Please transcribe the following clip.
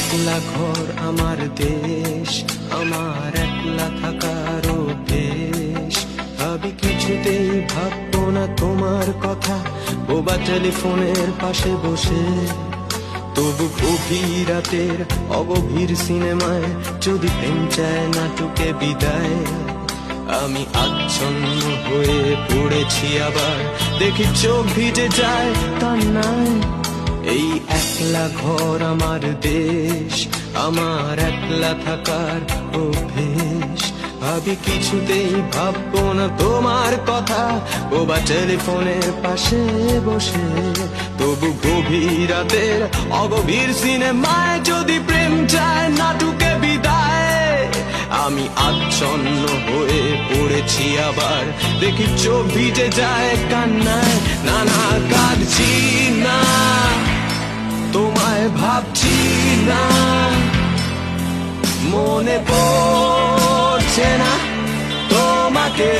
একলা ঘর আমার দেশ, আমার একলা থাকার অভ্যেস। ভাবি কিছুতেই ভাববো না তোমার কথা, বোবা টেলিফোনের পাশে বসে। তবু গভীর রাতের অগভীর সিনেমায় যদি প্রেম চায় নাটকে বিদায়, আমি আচ্ছন্ন হয়ে পড়েছি আবার, দেখি চোখ ভিজে যায় কান্নায়। এই একলা ঘর আমার দেশ, আমার একলা থাকার অভ্যেস। ভাবি কিছুতেই ভাববো না তোমার কথা, বোবা টেলিফোনের পাশে বসে। তবু গভীর রাতের অগভীর সিনেমায় যদি প্রেম চায় নাটকে বিদায়, আমি আচ্ছন্ন হয়ে পড়েছি আবার, দেখি চোখ ভিজে যায় কান্নায়। না না কাঁদছি না, তোমায় ভাবছি না, মনে পড়ছে না তোমাকে।